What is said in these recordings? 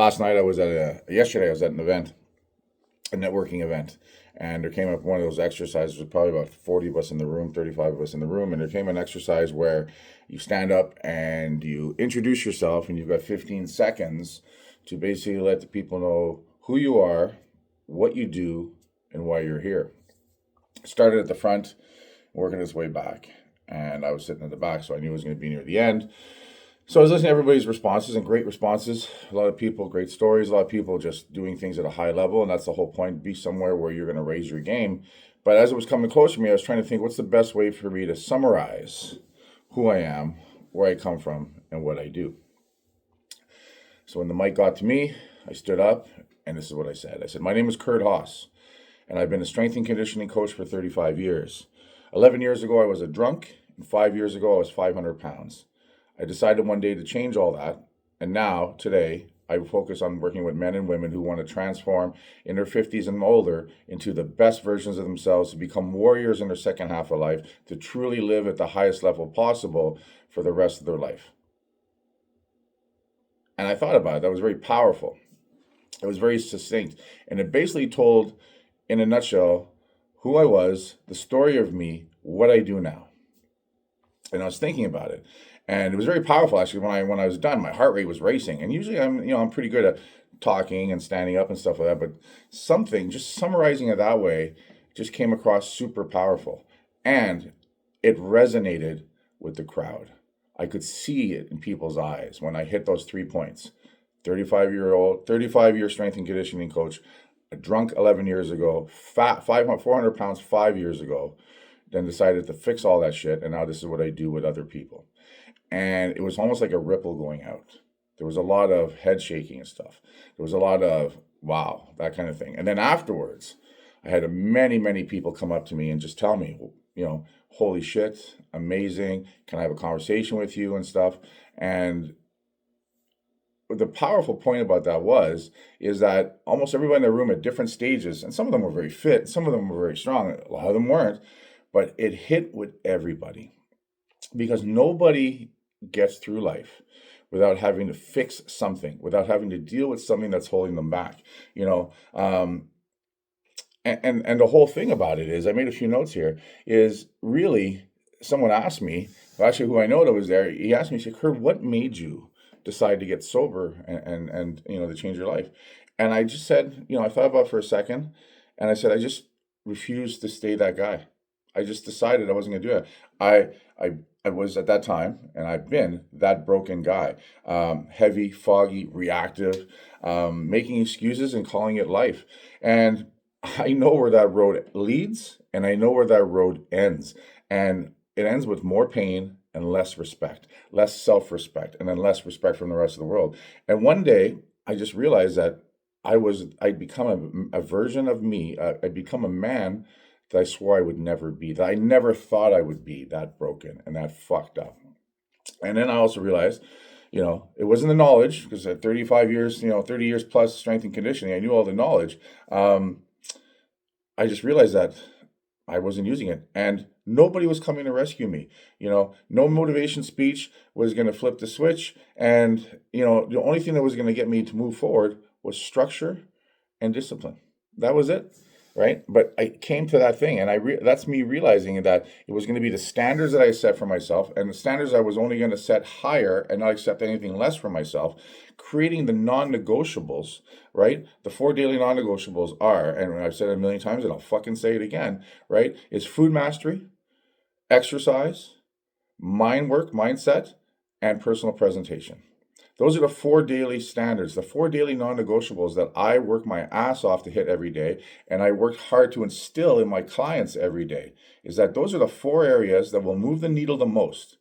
Last night I was yesterday I was at an event, a networking event, and there came up one of those exercises. There's probably about 40 of us in the room, 35 of us in the room, and there came an exercise where you stand up and you introduce yourself, and you've got 15 seconds to basically let the people know who you are, what you do, and why you're here. Started at the front, working its way back, and I was sitting at the back, so I knew it was going to be near the end. So I was listening to everybody's responses, and great responses. A lot of people, great stories. A lot of people just doing things at a high level, and that's the whole point. Be somewhere where you're going to raise your game. But as it was coming closer to me, I was trying to think, what's the best way for me to summarize who I am, where I come from, and what I do. So when the mic got to me, I stood up, and this is what I said. I said, my name is Kurt Haas, and I've been a strength and conditioning coach for 35 years. 11 years ago, I was a drunk, and 5 years ago, I was 500 pounds. I decided one day to change all that, and now, today, I focus on working with men and women who want to transform in their 50s and older into the best versions of themselves, to become warriors in their second half of life, to truly live at the highest level possible for the rest of their life. And I thought about it. That was very powerful. It was very succinct. And it basically told, in a nutshell, who I was, the story of me, what I do now. And I was thinking about it. And it was very powerful, actually. When I was done, my heart rate was racing. And usually I'm pretty good at talking and standing up and stuff like that. But something, just summarizing it that way, just came across super powerful. And it resonated with the crowd. I could see it in people's eyes when I hit those 3 points. 35-year strength and conditioning coach, a drunk 11 years ago, fat 400 pounds 5 years ago, then decided to fix all that shit. And now this is what I do with other people. And it was almost like a ripple going out. There was a lot of head shaking and stuff. There was a lot of, wow, that kind of thing. And then afterwards, I had many, many people come up to me and just tell me, holy shit, amazing. Can I have a conversation with you and stuff? And the powerful point about that is that almost everybody in the room at different stages, and some of them were very fit, some of them were very strong, a lot of them weren't, but it hit with everybody. Because nobody gets through life without having to fix something, without having to deal with something that's holding them back. And the whole thing about it is, I made a few notes here, is really, someone asked me, actually who I know that was there, he asked me, he said, Kurt, what made you decide to get sober and to change your life? And I just said, I thought about it for a second, and I said, I just refused to stay that guy. I just decided I wasn't going to do it. I was at that time, and I've been that broken guy, heavy, foggy, reactive, making excuses and calling it life. And I know where that road leads, and I know where that road ends. And it ends with more pain and less respect, less self-respect, and then less respect from the rest of the world. And one day, I just realized that I'd become a version of me. I'd become a man that I swore I would never be, that I never thought I would be that broken and that fucked up. And then I also realized, it wasn't the knowledge, because at 35 years, 30 years plus strength and conditioning, I knew all the knowledge. I just realized that I wasn't using it, and nobody was coming to rescue me. No motivation speech was going to flip the switch. And, the only thing that was going to get me to move forward was structure and discipline. That was it. Right. But I came to that thing, and that's me realizing that it was going to be the standards that I set for myself, and the standards I was only going to set higher and not accept anything less for myself, creating the non-negotiables, right? The 4 daily non-negotiables are, and I've said it a million times and I'll fucking say it again, right? It's food mastery, exercise, mind work, mindset, and personal presentation. Those are the 4 daily standards, the 4 daily non-negotiables that I work my ass off to hit every day, and I work hard to instill in my clients every day, is that those are the 4 areas that will move the needle the most.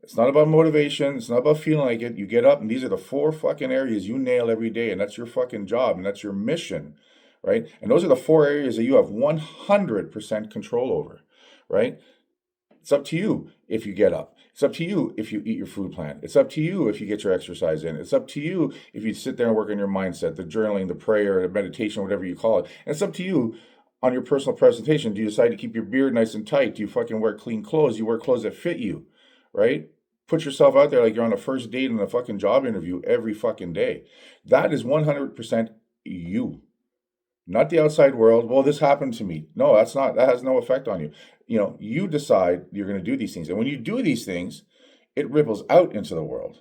It's not about motivation. It's not about feeling like it. You get up, and these are the 4 fucking areas you nail every day, and that's your fucking job, and that's your mission, right? And those are the 4 areas that you have 100% control over, right? It's up to you if you get up. It's up to you if you eat your food plan. It's up to you if you get your exercise in. It's up to you if you sit there and work on your mindset, the journaling, the prayer, the meditation, whatever you call it. And it's up to you on your personal presentation. Do you decide to keep your beard nice and tight? Do you fucking wear clean clothes? Do you wear clothes that fit you, right? Put yourself out there like you're on a first date in a fucking job interview every fucking day. That is 100% you, not the outside world. Well, this happened to me. No, that has no effect on you. You decide you're going to do these things. And when you do these things, it ripples out into the world.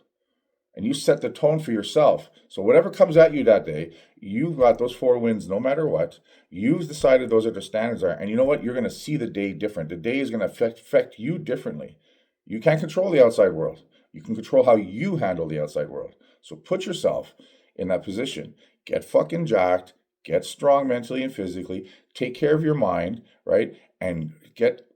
And you set the tone for yourself. So whatever comes at you that day, you've got those 4 wins no matter what. You've decided those are the standards are. And you know what? You're going to see the day different. The day is going to affect you differently. You can't control the outside world. You can control how you handle the outside world. So put yourself in that position. Get fucking jacked. Get strong mentally and physically. Take care of your mind, right? And get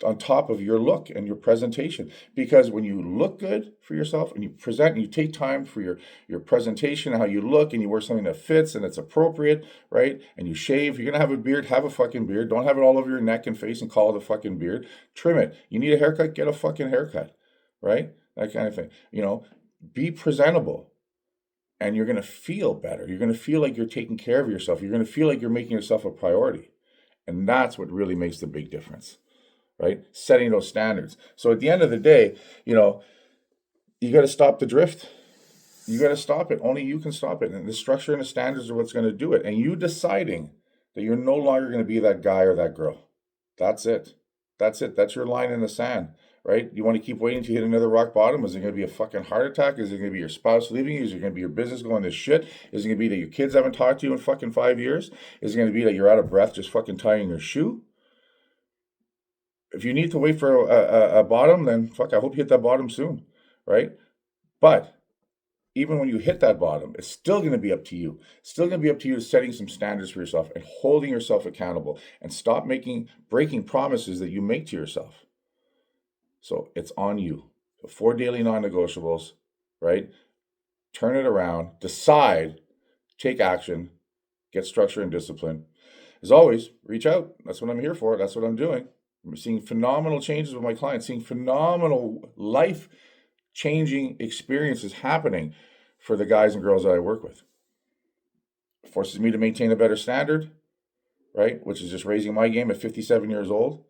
on top of your look and your presentation, because when you look good for yourself and you present and you take time for your presentation, how you look, and you wear something that fits and it's appropriate, right? And you shave. You're gonna have a beard, have a fucking beard. Don't have it all over your neck and face and call it a fucking beard. Trim it. You need a haircut, get a fucking haircut, right? That kind of thing. Be presentable, and you're gonna feel better. You're gonna feel like you're taking care of yourself. You're gonna feel like you're making yourself a priority, and that's what really makes the big difference, right? Setting those standards. So at the end of the day, you got to stop the drift. You got to stop it. Only you can stop it. And the structure and the standards are what's going to do it. And you deciding that you're no longer going to be that guy or that girl. That's it. That's it. That's your line in the sand, right? You want to keep waiting to hit another rock bottom? Is it going to be a fucking heart attack? Is it going to be your spouse leaving you? Is it going to be your business going to shit? Is it going to be that your kids haven't talked to you in fucking 5 years? Is it going to be that you're out of breath just fucking tying your shoe? If you need to wait for a bottom, then fuck, I hope you hit that bottom soon, right? But even when you hit that bottom, it's still going to be up to you. It's still going to be up to you setting some standards for yourself and holding yourself accountable, and stop breaking promises that you make to yourself. So it's on you. So 4 daily non-negotiables, right? Turn it around, decide, take action, get structure and discipline. As always, reach out. That's what I'm here for. That's what I'm doing. I'm seeing phenomenal changes with my clients, seeing phenomenal life-changing experiences happening for the guys and girls that I work with. It forces me to maintain a better standard, right? Which is just raising my game at 57 years old,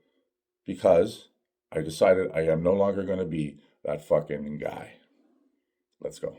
because I decided I am no longer going to be that fucking guy. Let's go.